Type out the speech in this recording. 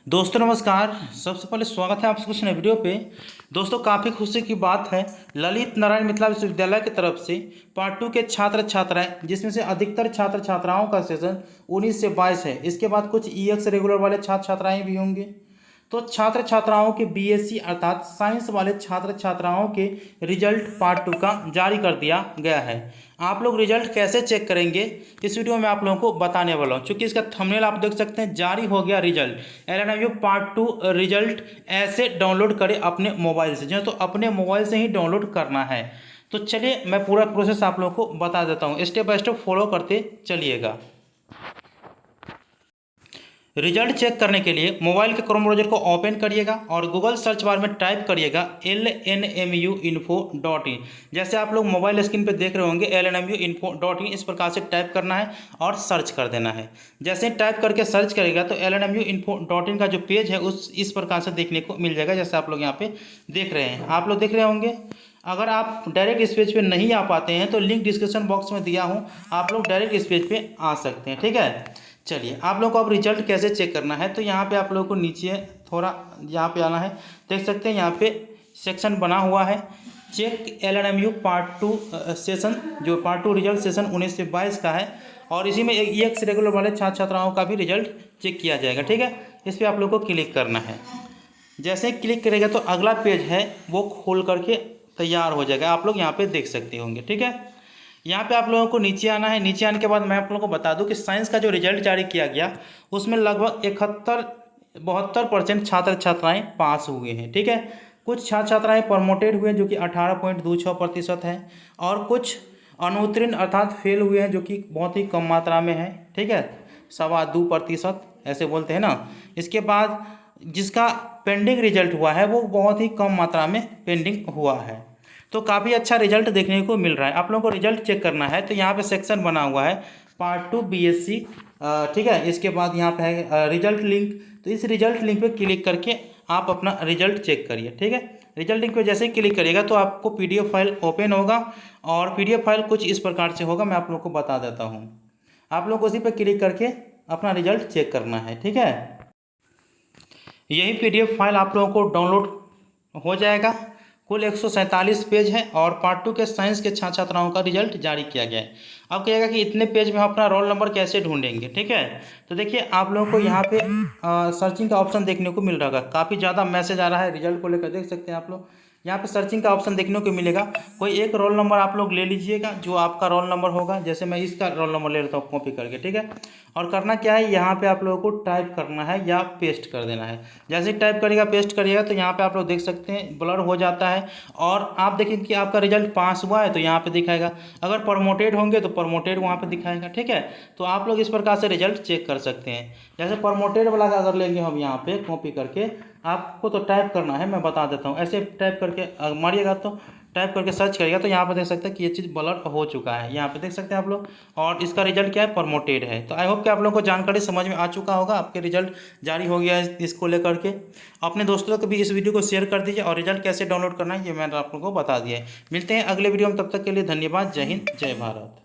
दोस्तों नमस्कार। सबसे पहले स्वागत है आप सबके नए वीडियो पे। दोस्तों काफ़ी खुशी की बात है, ललित नारायण मिथिला विश्वविद्यालय की तरफ से पार्ट 2 के छात्र छात्राएं, जिसमें से अधिकतर छात्र छात्राओं का सेशन 19 से 22 है। इसके बाद कुछ ईएक्स रेगुलर वाले छात्र छात्राएं भी होंगे। तो छात्र छात्राओं के बीएससी अर्थात साइंस वाले छात्र छात्राओं के रिजल्ट पार्ट 2 का जारी कर दिया गया है। आप लोग रिजल्ट कैसे चेक करेंगे इस वीडियो में आप लोगों को बताने वाला हूँ। चूंकि इसका थंबनेल आप देख सकते हैं, जारी हो गया रिजल्ट एलएनएमयू पार्ट 2 रिजल्ट ऐसे डाउनलोड करें अपने मोबाइल से। जो तो अपने मोबाइल से ही डाउनलोड करना है। तो चलिए मैं पूरा प्रोसेस आप लोगों को बता देता हूँ, स्टेप बाय स्टेप फॉलो करते चलिएगा। रिजल्ट चेक करने के लिए मोबाइल के क्रोम ब्राउज़र को ओपन करिएगा और गूगल सर्च बार में टाइप करिएगा lnmuinfo.in। जैसे आप लोग मोबाइल स्क्रीन पे देख रहे होंगे lnmuinfo.in, इस प्रकार से टाइप करना है और सर्च कर देना है। जैसे टाइप करके सर्च करेगा तो lnmuinfo.in का जो पेज है उस इस प्रकार से देखने को मिल जाएगा, जैसे आप लोग यहाँ पे देख रहे हैं। आप लोग देख रहे होंगे। अगर आप डायरेक्ट इस पेज पे नहीं आ पाते हैं तो लिंक डिस्क्रिप्शन बॉक्स में दिया हूँ, आप लोग डायरेक्ट इस पेज पे आ सकते हैं। ठीक है, चलिए आप लोग को अब रिजल्ट कैसे चेक करना है। तो यहाँ पे आप लोगों को नीचे थोड़ा यहाँ पे आना है, देख सकते हैं यहाँ पे सेक्शन बना हुआ है चेक एलएनएमयू पार्ट 2 सेशन, जो पार्ट 2 रिजल्ट सेशन 19 से 22 का है। और इसी में ईएक्स रेगुलर वाले छात्र छात्राओं का भी रिजल्ट चेक किया जाएगा। ठीक है, इस पर आप लोग को क्लिक करना है। जैसे ही क्लिक करेगा तो अगला पेज है वो खोल करके तैयार हो जाएगा, आप लोग यहाँ पे देख सकते होंगे। ठीक है, यहाँ पे आप लोगों को नीचे आना है। नीचे आने के बाद मैं आप लोगों को बता दूं कि साइंस का जो रिजल्ट जारी किया गया उसमें लगभग 71-72% छात्र छात्राएं पास हुए हैं। ठीक है, कुछ छात्र छात्राएं प्रमोटेड हुए हैं जो कि 18.26% है, और कुछ अनुत्तीर्ण अर्थात फेल हुए हैं जो कि बहुत ही कम मात्रा में है। ठीक है, 2.25% ऐसे बोलते हैं ना। इसके बाद जिसका पेंडिंग रिजल्ट हुआ है वो बहुत ही कम मात्रा में पेंडिंग हुआ है। तो काफ़ी अच्छा रिजल्ट देखने को मिल रहा है। आप लोगों को रिजल्ट चेक करना है तो यहाँ पे सेक्शन बना हुआ है पार्ट 2 बीएससी। ठीक है, इसके बाद यहाँ पे है रिजल्ट लिंक। तो इस रिजल्ट लिंक पे क्लिक करके आप अपना रिजल्ट चेक करिए। ठीक है, रिजल्ट लिंक पे जैसे ही क्लिक करिएगा तो आपको पीडीएफ फाइल ओपन होगा, और पीडीएफ फाइल कुछ इस प्रकार से होगा, मैं आप लोग को बता देता हूँ। आप लोग को उसी पर क्लिक करके अपना रिजल्ट चेक करना है। ठीक है, यही पीडीएफ फाइल आप लोगों को डाउनलोड हो जाएगा। कुल 147 पेज है और पार्ट 2 के साइंस के छात्र छात्राओं का रिजल्ट जारी किया गया है। अब कहिएगा कि इतने पेज में हम अपना रोल नंबर कैसे ढूंढेंगे। ठीक है, तो देखिए आप लोगों को यहाँ पे सर्चिंग का ऑप्शन देखने को मिल रहा होगा। काफ़ी ज़्यादा मैसेज आ रहा है रिजल्ट को लेकर, देख सकते हैं आप लोग। यहाँ पे सर्चिंग का ऑप्शन देखने को मिलेगा। कोई एक रोल नंबर आप लोग ले लीजिएगा जो आपका रोल नंबर होगा। जैसे मैं इसका रोल नंबर ले लेता हूँ कॉपी करके। ठीक है, और करना क्या है, यहाँ पे आप लोगों को टाइप करना है या पेस्ट कर देना है। जैसे ही टाइप करिएगा पेस्ट करिएगा तो यहाँ पे आप लोग देख सकते हैं ब्लर हो जाता है, और आप देखेंगे कि आपका रिजल्ट पास हुआ है तो यहाँ पे दिखाएगा। अगर प्रमोटेड होंगे तो प्रमोटेड वहाँ पे दिखाएगा। ठीक है, तो आप लोग इस प्रकार से रिजल्ट चेक कर सकते हैं। जैसे प्रमोटेड वाला का अगर लेंगे हम यहाँ पे कॉपी करके, आपको तो टाइप करना है, मैं बता देता हूँ। ऐसे टाइप करके मारिएगा तो टाइप करके सर्च करिएगा तो यहाँ पे देख सकते हैं कि ये चीज़ ब्लर हो चुका है। यहाँ पे देख सकते हैं आप लोग, और इसका रिजल्ट क्या है, प्रमोटेड है। तो आई होप कि आप लोगों को जानकारी समझ में आ चुका होगा। आपके रिजल्ट जारी हो गया है, इसको लेकर के अपने दोस्तों को भी इस वीडियो को शेयर कर दीजिए। और रिजल्ट कैसे डाउनलोड करना है ये मैंने आप लोगों को बता दिया है। मिलते हैं अगले वीडियो में, तब तक के लिए धन्यवाद। जय हिंद, जय भारत।